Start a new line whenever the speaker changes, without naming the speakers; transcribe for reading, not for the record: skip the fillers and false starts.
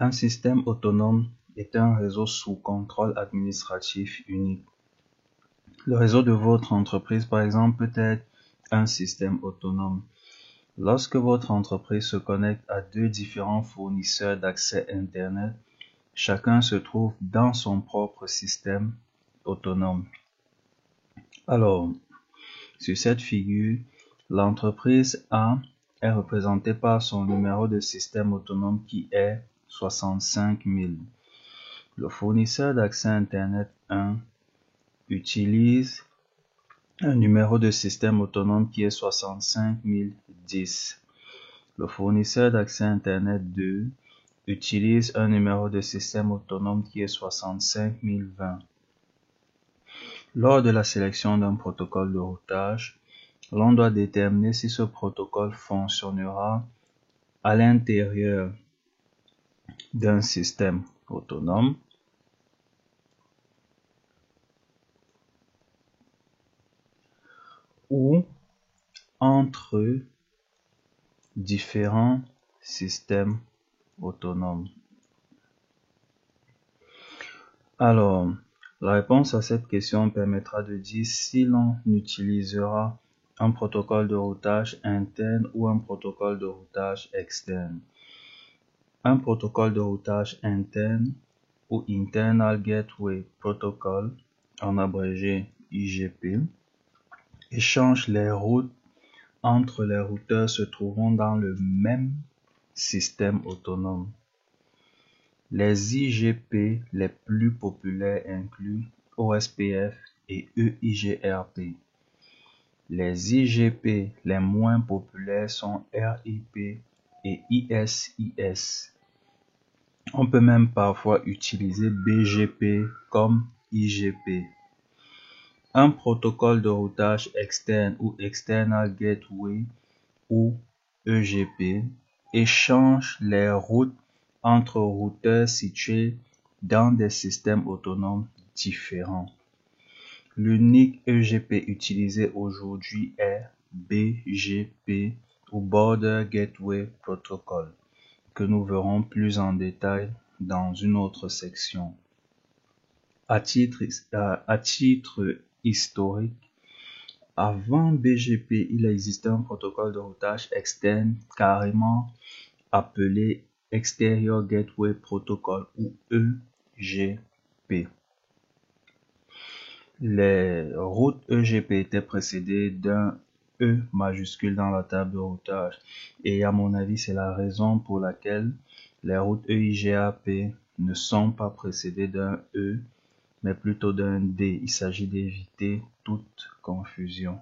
Un système autonome est un réseau sous contrôle administratif unique. Le réseau de votre entreprise, par exemple, peut être un système autonome. Lorsque votre entreprise se connecte à deux différents fournisseurs d'accès Internet, chacun se trouve dans son propre système autonome. Alors, sur cette figure, l'entreprise A est représentée par son numéro de système autonome qui est 65 000. Le fournisseur d'accès Internet 1 utilise un numéro de système autonome qui est 65 010. Le fournisseur d'accès Internet 2 utilise un numéro de système autonome qui est 65 020. Lors de la sélection d'un protocole de routage, l'on doit déterminer si ce protocole fonctionnera à l'intérieur d'un système autonome ou entre différents systèmes autonomes. Alors, la réponse à cette question permettra de dire si l'on utilisera un protocole de routage interne ou un protocole de routage externe. Un protocole de routage interne ou Internal Gateway Protocol, en abrégé IGP, échange les routes entre les routeurs se trouvant dans le même système autonome. Les IGP les plus populaires incluent OSPF et EIGRP. Les IGP les moins populaires sont RIP et ISIS. On peut même parfois utiliser BGP comme IGP. Un protocole de routage externe ou External Gateway ou EGP échange les routes entre routeurs situés dans des systèmes autonomes différents. L'unique EGP utilisé aujourd'hui est BGP ou Border Gateway Protocol, que nous verrons plus en détail dans une autre section. À titre historique, avant BGP, il existait un protocole de routage externe carrément appelé Exterior Gateway Protocol ou EGP. Les routes EGP étaient précédées d'un E majuscule dans la table de routage et à mon avis c'est la raison pour laquelle les routes EIGRP ne sont pas précédées d'un E mais plutôt d'un D. Il s'agit d'éviter toute confusion.